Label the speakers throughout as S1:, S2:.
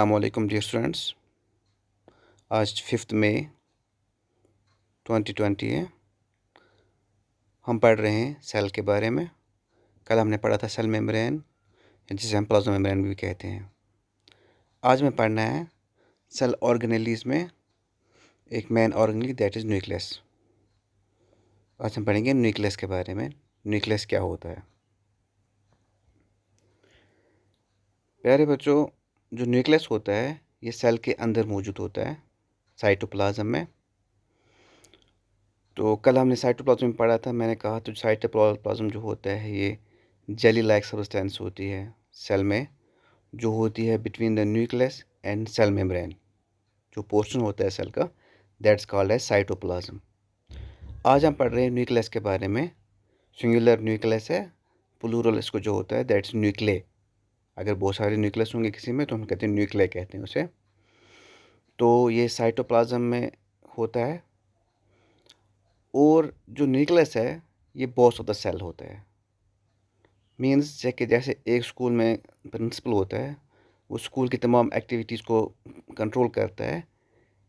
S1: अस्सलाम वालेकुम dear students. आज 5 मई 2020 है। हम पढ़ रहे हैं सेल के बारे में। कल हमने पढ़ा था सेल मेम्ब्रेन, जिसे हम प्लाज्मा मेम्ब्रेन भी कहते हैं। आज में पढ़ना है सेल ऑर्गेनेलीज में एक main organelle that is nucleus. आज हम पढ़ेंगे न्यूक्लियस के बारे में। न्यूक्लियस क्या होता है? प्यारे बच्चों, जो न्यूक्लियस होता है ये सेल के अंदर मौजूद होता है, साइटोप्लाज्म में। तो कल हमने साइटोप्लाज्म में पढ़ा था। मैंने कहा तो साइटोप्लाज्म जो होता है ये जेली लाइक सब्सटेंस होती है सेल में, जो होती है between the nucleus and cell membrane. जो पोर्शन होता है सेल का, दैट्स कॉल्ड एज साइटोप्लाज्म। आज हम पढ़ रहे हैं न्यूक्लियस के बारे में। सिंगुलर न्यूक्लियस है, प्लूरल इसको जो होता है दैट्स न्यूक्ले। अगर बहुत सारे न्यूक्लियस होंगे किसी में तो हम कहते हैं न्यूक्ले कहते हैं उसे। तो ये साइटोप्लाज्म में होता है। और जो न्यूक्लियस है ये बॉस ऑफ द सेल होता है। मीन्स कि जैसे एक स्कूल में प्रिंसिपल होता है, वो स्कूल की तमाम एक्टिविटीज़ को कंट्रोल करता है,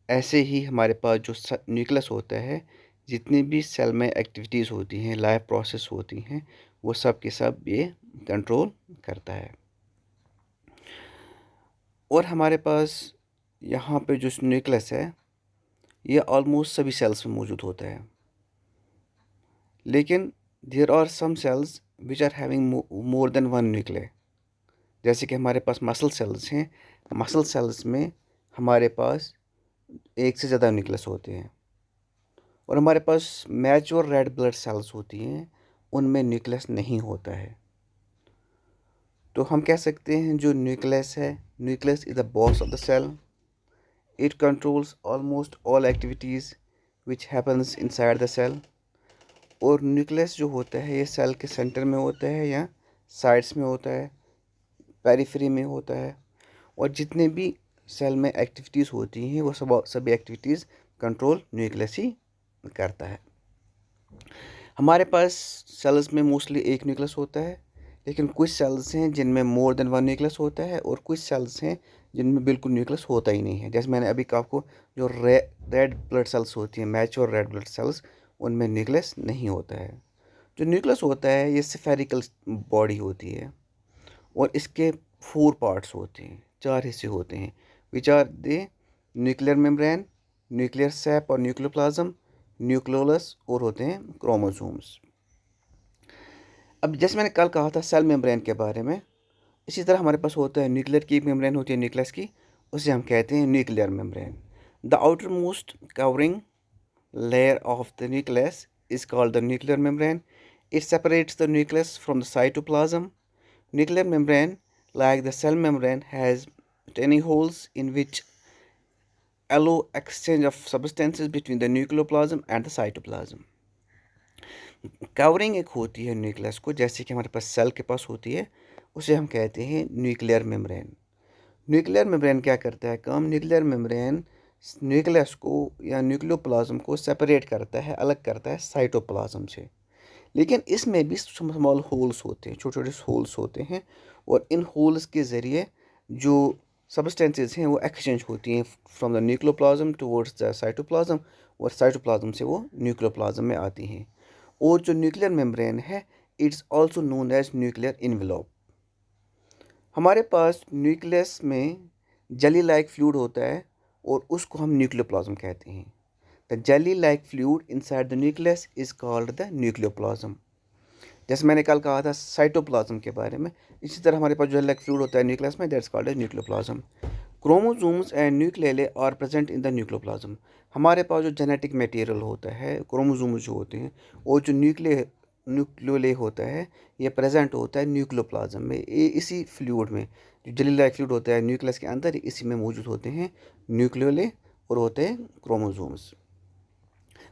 S1: ऐसे ही हमारे पास जो न्यूक्लियस होता है, जितनी भी सेल में एक्टिविटीज़ होती हैं, लाइफ प्रोसेस होती हैं, वो सब के सब ये कंट्रोल करता है। और हमारे पास यहाँ पे जो न्यूक्लियस है ये ऑलमोस्ट सभी सेल्स में मौजूद होता है। लेकिन there are some cells which are having more than one nucleus. जैसे कि हमारे पास मसल सेल्स हैं। मसल सेल्स में हमारे पास एक से ज़्यादा न्यूक्लियस होते हैं। और हमारे पास मैच्योर रेड ब्लड सेल्स होती हैं, उनमें न्यूक्लियस नहीं होता है। तो हम कह सकते हैं जो न्यूक्लियस है, nucleus is the boss of the cell. It controls almost all activities which happens inside the cell. और न्यूक्लियस जो होता है ये सेल के सेंटर में होता है या साइड्स में होता है, पेरिफेरी में होता है। और जितने भी सेल में एक्टिविटीज़ होती हैं वो सभी एक्टिविटीज़ कंट्रोल न्यूक्लियस ही करता है। हमारे पास सेल्स में मोस्टली एक न्यूक्लियस होता है, लेकिन कुछ सेल्स हैं जिनमें मोर देन वन न्यूक्लियस होता है, और कुछ सेल्स हैं जिनमें बिल्कुल न्यूक्लियस होता ही नहीं है। जैसे मैंने अभी कहा आपको, जो रेड ब्लड सेल्स होती हैं, मैच्योर रेड ब्लड सेल्स, उनमें न्यूक्लियस नहीं होता है। जो न्यूक्लियस होता है ये स्फेरिकल बॉडी होती है, और इसके 4 पार्ट्स होते हैं, 4 हिस्से होते हैं, which are they nuclear membrane, nuclear sap और न्यूक्लियोप्लाज्म, न्यूक्लियोलस, और होते हैं क्रोमोसोम्स। अब जैसे मैंने कल कहा था सेल मेम्ब्रेन के बारे में, इसी तरह हमारे पास होता है न्यूक्लियर की मेम्ब्रेन होती है न्यूक्लियस की, उसे हम कहते हैं nuclear membrane. The outer most covering layer of the nucleus is called the nuclear membrane. It separates the nucleus from the cytoplasm. Nuclear membrane, like the cell membrane, has tiny holes in which allow exchange of substances between the nucleoplasm and the cytoplasm. Covering एक होती है nucleus को, जैसे कि हमारे पास cell के पास होती है, उसे हम कहते हैं न्यूक्लियर मेम्ब्रेन। न्यूक्लियर मेम्ब्रेन क्या करता है काम? न्यूक्लियर मेम्ब्रेन न्यूक्लियस को या न्यूक्लियोप्लाज्म को सेपरेट करता है, अलग करता है साइटोप्लाज्म से। लेकिन इसमें भी स्मॉल होल्स होते हैं, छोटे छोटे होल्स होते हैं, और इन होल्स के ज़रिए जो सब्सटेंसेस हैं वो एक्सचेंज होती हैं from the nucleoplasm towards the cytoplasm, और साइटोप्लाज्म से वो न्यूक्लियोप्लाज्म में आती हैं। और जो न्यूक्लियर मेम्ब्रेन है, it's also known as nuclear envelope. हमारे पास न्यूक्लियस में जेली लाइक फ्लूइड होता है, और उसको हम न्यूक्लियोप्लाज्म कहते हैं। The jelly like fluid inside the nucleus is called the nucleoplasm. जैसे मैंने कल कहा था साइटोप्लाज्म के बारे में, इसी तरह हमारे पास जेली लाइक फ्लूइड होता है न्यूक्लियस में, that's called the nucleoplasm. Chromosomes and nucleoli are present in the nucleoplasm. हमारे पास जो जेनेटिक मटेरियल होता है, क्रोमोसोम्स जो होते हैं, और जो न्यूक्लियोले होता है, ये प्रेजेंट होता है न्यूक्लियोप्लाज्म में। ये इसी फ्लूइड में, जो जेली लाइक फ्लूइड होता है न्यूक्लियस के अंदर, इसी में मौजूद होते हैं न्यूक्लियोले, और होते हैं क्रोमोसोम्स।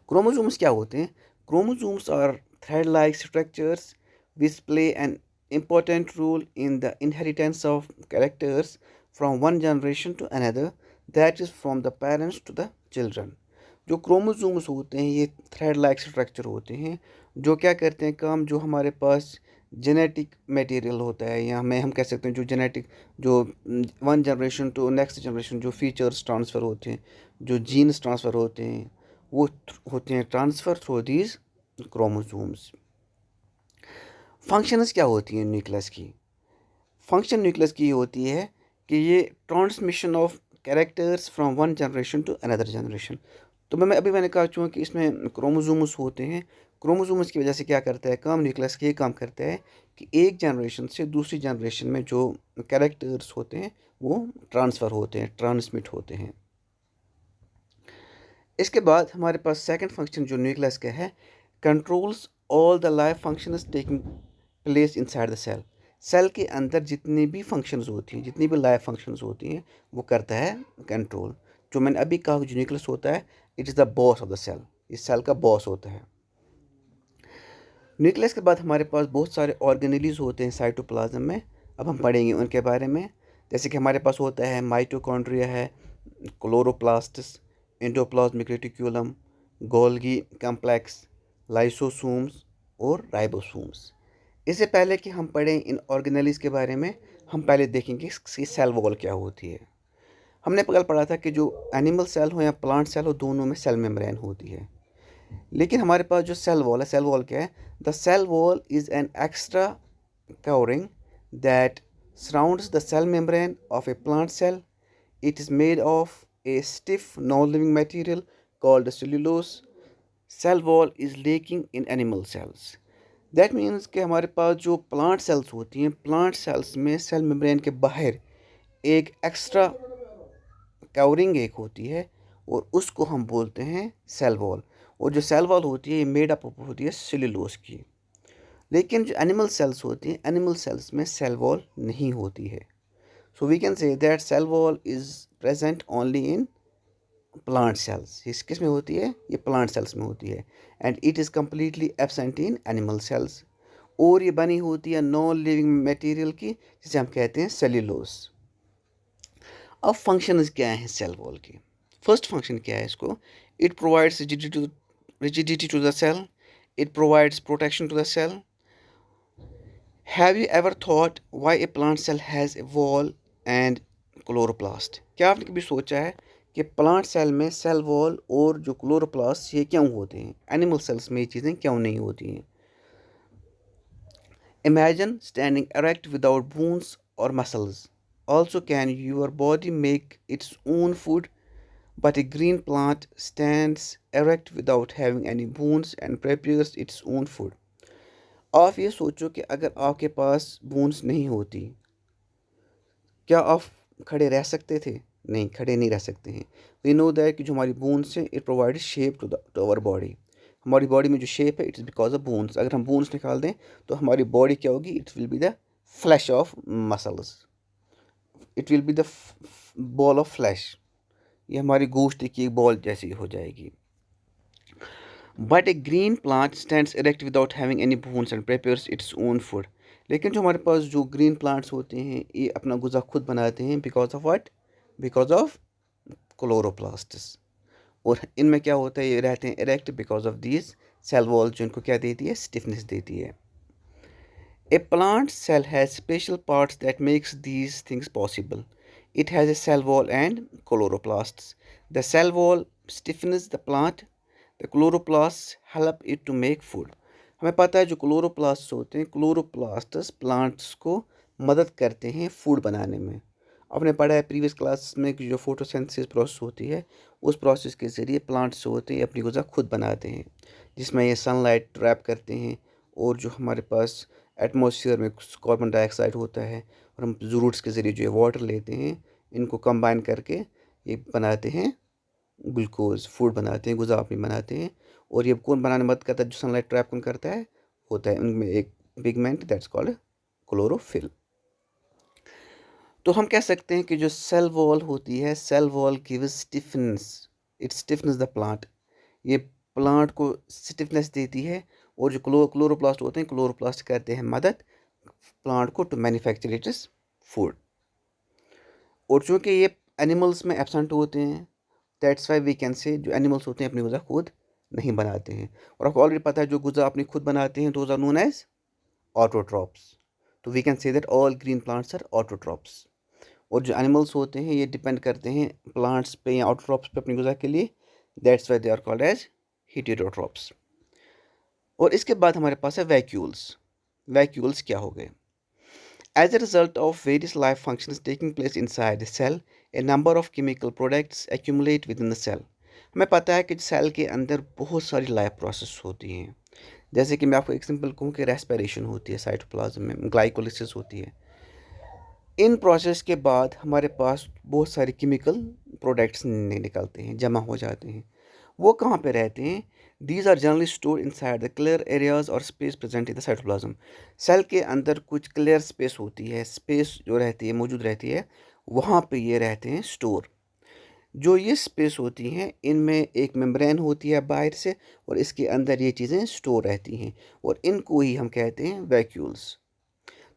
S1: क्रोमोसोम्स क्या होते हैं? Chromosomes are thread like structures which play an important role in the inheritance of characters from one generation to another, that is from the parents to the children. जो क्रोमोसोम्स होते हैं ये thread like structure होते हैं, जो क्या करते हैं काम, जो हमारे पास जेनेटिक मटेरियल होता है, या हम कह सकते हैं जो जेनेटिक, जो one generation to next generation जो फीचर्स ट्रांसफ़र होते हैं, जो जीन्स ट्रांसफ़र होते हैं, वो होते हैं transfer through these chromosomes. Functions क्या होती हैं न्यूक्लियस की? फंक्शन न्यूक्लियस की ये होती है कि ये transmission of characters from one generation to another generation. तो मैंने कहा चूँकि इसमें क्रोमोसोम्स होते हैं, क्रोमोसोम्स की वजह से क्या करता है काम, न्यूक्लियस के ये काम करता है कि एक जनरेशन से दूसरी जनरेशन में जो कैरेक्टर्स होते हैं वो ट्रांसफ़र होते हैं, ट्रांसमिट होते हैं। इसके बाद हमारे पास सेकंड फंक्शन जो न्यूक्लियस का है, controls all the life functions taking place inside the cell. Cell के अंदर जितनी भी फंक्शंस होती हैं, जितनी भी लाइफ फंक्शंस होती हैं, वो करता है कंट्रोल। जो मैंने अभी कहा जो न्यूक्लियस होता है, it is the boss of the cell, इस सेल का बॉस होता है। न्यूक्लियस के बाद हमारे पास बहुत सारे ऑर्गेनेलीज होते हैं साइटोप्लाज्म में, अब हम पढ़ेंगे उनके बारे में। जैसे कि हमारे पास होता है माइटोकॉन्ड्रिया है, chloroplasts, endoplasmic reticulum, Golgi complex, lysosomes और राइबोसोम्स। इससे पहले कि हम पढ़ें इन ऑर्गेनेलीज के बारे में, हम पहले देखेंगे इसकी सेल वॉल क्या होती है। हमने कल पढ़ा था कि जो एनिमल सेल हो या प्लांट सेल हो, दोनों में सेल मेम्ब्रेन होती है। लेकिन हमारे पास जो सेल वॉल है, सेल वॉल क्या है? The cell wall is an extra covering that surrounds the cell membrane of a plant cell. It is made of a stiff non-living material called cellulose. Cell wall is lacking in animal cells. That means कि हमारे पास जो plant cells होती हैं, plant cells में cell membrane के बाहर एक एक्स्ट्रा कवरिंग एक होती है और उसको हम बोलते हैं सेल वॉल। और जो सेल वॉल होती है ये मेड अप होती है सेलुलोज की। लेकिन जो एनिमल सेल्स होती हैं, एनिमल सेल्स में सेल वॉल नहीं होती है। So we can say that cell wall is present only in plant cells. इस किस में होती है? ये plant cells में होती है। And it is completely absent in animal cells. और ये बनी होती है नॉन लिविंग मटेरियल की, जिसे हम कहते हैं सेल्यूलोज। अब फंक्शंस क्या हैं सेल वॉल की? फर्स्ट फंक्शन क्या है इसको? It provides rigidity to the cell. It provides protection to the cell. Have you ever thought why a plant cell has a wall and chloroplast? क्या आपने कभी सोचा है कि प्लांट सेल में सेल वॉल और जो क्लोरोप्लास्ट ये क्यों होते हैं, एनिमल सेल्स में ये चीज़ें क्यों नहीं होती हैं? Imagine standing erect without bones और muscles. Also can your body make its own food, but a green plant stands erect without having any bones and prepares its own food. आप ये सोचो कि अगर आपके पास बोन्स नहीं होती, क्या आप खड़े रह सकते थे? नहीं, खड़े नहीं रह सकते हैं। वी नो दैट कि जो हमारी बोन्स हैं, it provide shape to our body. हमारी बॉडी में जो शेप है, it is because of bones. अगर हम बोन्स निकाल दें तो हमारी बॉडी क्या होगी? It will be the flash of muscles, it will be the ball of flash. ये हमारी गोश्त की एक बॉल जैसी हो जाएगी। But a green plant stands erect without having any bones and prepares its own food. लेकिन जो हमारे पास जो ग्रीन प्लांट्स होते हैं, ये अपना गुज़ा खुद बनाते हैं because of what? Because of chloroplasts. और इनमें क्या होता है? ये रहते हैं erect because of these cell wall, जो इनको क्या देती है? स्टिफनेस देती है। A plant cell has special parts that makes these things possible. It has a cell wall and chloroplasts. The cell wall stiffness the plant, the chloroplast help it to make food. हमें पता है जो chloroplast होते हैं, chloroplasts plants को मदद करते हैं फूड बनाने में। आपने पढ़ा है प्रीवियस क्लास में कि जो फोटोसिंथेसिस प्रोसेस होती है, उस प्रोसेस के ज़रिए प्लांट्स जो होते हैं अपनी ग़िज़ा खुद बनाते हैं, जिसमें ये सनलाइट ट्रैप करते हैं और जो हमारे पास एटमॉस्फेयर में कार्बन डाइऑक्साइड होता है और हम रूट्स के ज़रिए जो ये वाटर लेते हैं, इनको कंबाइन करके ये बनाते हैं ग्लूकोज, फूड बनाते हैं, ग़िज़ा अपनी बनाते हैं। और ये कौन बनाने में मदद करता है? जो सनलाइट ट्रैप कौन करता है? होता है उनमें एक पिगमेंट दैट्स कॉल्ड क्लोरोफिल। तो हम कह सकते हैं कि जो सेल वॉल होती है, cell wall gives stiffness, it stiffness the plant. ये प्लांट को स्टिफनेस देती है। और जो क्लोरोप्लास्ट होते हैं, क्लोरोप्लास्ट करते हैं मदद प्लांट को टू मैन्युफैक्चर इट्स फूड। और चूँकि ये एनिमल्स में एब्सेंट होते हैं, दैट्स वाई वी कैन से जो एनिमल्स होते हैं अपनी ग़िज़ा खुद नहीं बनाते हैं। और आपको ऑलरेडी पता है जो ग़िज़ा अपनी खुद बनाते हैं, those are known as autotrophs. तो we can say that all green plants are autotrophs. और जो एनिमल्स होते हैं ये डिपेंड करते हैं प्लांट्स पे या ऑटोट्रॉप्स पे अपनी ग़िज़ा के लिए, that's why they are called as heterotrophs. और इसके बाद हमारे पास है वैक्यूल्स। वैक्यूल्स क्या हो गए? As a result of various life functions taking place inside the cell, a number of chemical products accumulate within the cell. हमें पता है कि सेल के अंदर बहुत सारी लाइफ प्रोसेस होती हैं। जैसे कि मैं आपको एक सिंपल कहूँ कि रेस्पिरेशन होती है साइटोप्लाज्म में, ग्लाइकोलिसिस होती है। इन प्रोसेस के बाद हमारे पास बहुत सारे केमिकल प्रोडक्ट्स निकलते हैं, जमा हो जाते हैं। वो कहाँ पे रहते हैं? These are generally stored inside the clear areas or space present in the cytoplasm. Cell के अंदर कुछ क्लियर स्पेस होती है, स्पेस जो रहती है मौजूद रहती है, वहाँ पे ये रहते हैं स्टोर। जो ये स्पेस होती हैं इनमें एक मेम्ब्रेन होती है बाहर से, और इसके अंदर ये चीज़ें स्टोर रहती हैं, और इनको ही हम कहते हैं वैक्यूल्स।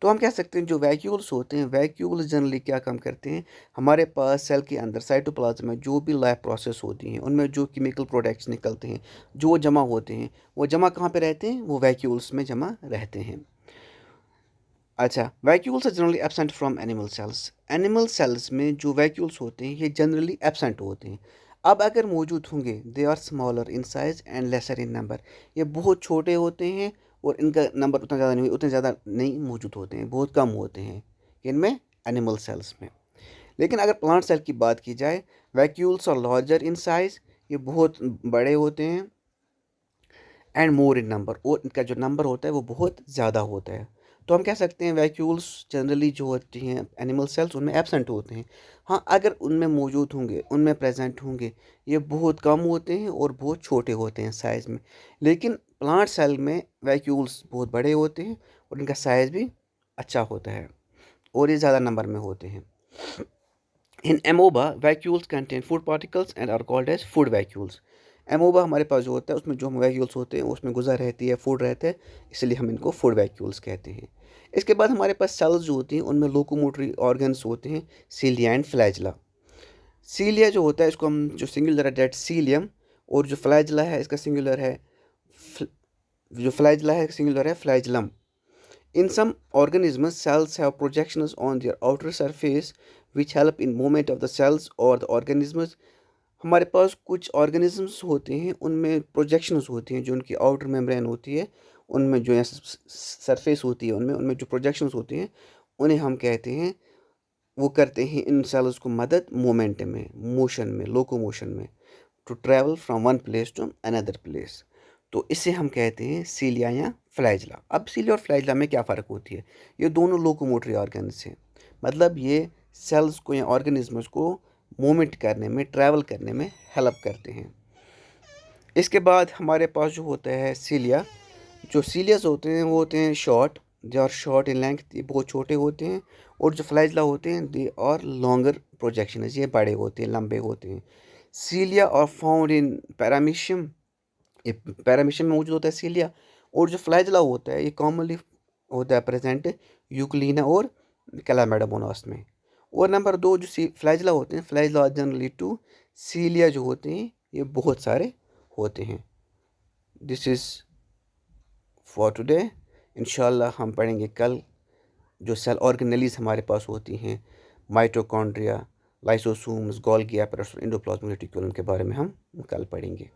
S1: तो हम कह सकते हैं जो वैक्यूल्स होते हैं, वैक्यूल्स जनरली क्या काम करते हैं? हमारे पास सेल के अंदर साइटोप्लाज्म में जो भी लाइफ प्रोसेस होती हैं उनमें जो केमिकल प्रोडक्ट्स निकलते हैं, जो जमा होते हैं, वो जमा कहाँ पे रहते हैं? वो वैक्यूल्स में जमा रहते हैं। अच्छा, vacuoles are generally absent from animal cells. Animal cells में जो वैक्यूल्स होते हैं ये जनरली एब्सेंट होते हैं। अब अगर मौजूद होंगे, they are smaller in size and lesser in number. ये बहुत छोटे होते हैं और इनका नंबर उतना ज़्यादा नहीं मौजूद होते हैं, बहुत कम होते हैं इनमें, एनिमल सेल्स में। लेकिन अगर प्लांट सेल की बात की जाए, vacuoles are larger in size, ये बहुत बड़े होते हैं, एंड मोर इन नंबर, और इनका जो नंबर होता है वो बहुत ज़्यादा होता है। तो हम कह सकते हैं वैक्यूल्स जनरली जो होती हैं एनिमल सेल्स उनमें एब्सेंट होते हैं। हाँ, अगर उनमें मौजूद होंगे, उनमें प्रेजेंट होंगे, ये बहुत कम होते हैं और बहुत छोटे होते हैं साइज़ में। लेकिन प्लांट सेल में वैक्यूल्स बहुत बड़े होते हैं और इनका साइज़ भी अच्छा होता है, और ये ज़्यादा नंबर में होते हैं। In amoeba vacuoles contain food particles and are called as food vacuoles. Amoeba हमारे पास जो होता है उसमें जो वैक्यूल्स होते हैं उसमें गुज़ा रहती है, फूड रहता है, इसलिए हम इनको फूड वैक्यूल्स कहते हैं। इसके बाद हमारे पास सेल्स जो होती हैं उनमें लोकोमोटरी ऑर्गन्स होते हैं, सीलिया एंड फ्लैजला। सीलिया जो होता है इसको हम जो सिंगुलर है डेट सीलियम, और जो फ्लैजला है इसका सिंगुलर है flagellum. In some organisms, cells have projections on their outer surface which help in movement of the cells or the organisms. हमारे पास कुछ ऑर्गेनिजम्स होते हैं उनमें प्रोजेक्शंस होती हैं, जो उनकी आउटर मेम्ब्रेन होती है उनमें जो सरफेस होती है उनमें उनमें जो प्रोजेक्शंस होती हैं उन्हें हम कहते हैं, वो करते हैं इन सेल्स को मदद मोमेंट में, मोशन में, लोकोमोशन में, to travel from one place to another place. तो इसे हम कहते हैं सीलिया या फ्लैजला। अब सीलिया और फ्लैजला में क्या फ़र्क होती है? ये दोनों लोकोमोटरी ऑर्गन्स हैं, मतलब ये सेल्स को या ऑर्गेनिजम्स को मूवमेंट करने में, ट्रैवल करने में हेल्प करते हैं। इसके बाद हमारे पास जो होता है सीलिया, जो सीलियस होते हैं वो होते हैं short, they are short in length, ये बहुत छोटे होते हैं, और जो फ्लैजला होते हैं दे आर लॉन्गर प्रोजेक्शन, ये बड़े होते हैं, लंबे होते हैं। सीलिया आर फाउंड इन पैरामीशियम, ये पैरामीशियम में मौजूद होता है सीलिया, और जो फ्लैजला होता है ये कॉमनली होता है प्रेजेंट यूक्लिना और कैलामेडोमोनास में। और नंबर 2 जो फ्लैजला होते हैं, फ्लैजला जनरली टू, सीलिया जो होते हैं ये बहुत सारे होते हैं। This is for today. इंशाल्लाह हम पढ़ेंगे कल जो सेल ऑर्गेनेलीज हमारे पास होती हैं, माइटोकॉन्ड्रिया, लाइसोसोम्स, गोल्गी एपैरेटस और एंडोप्लाज्मिक रेटिकुलम के बारे में हम कल पढ़ेंगे।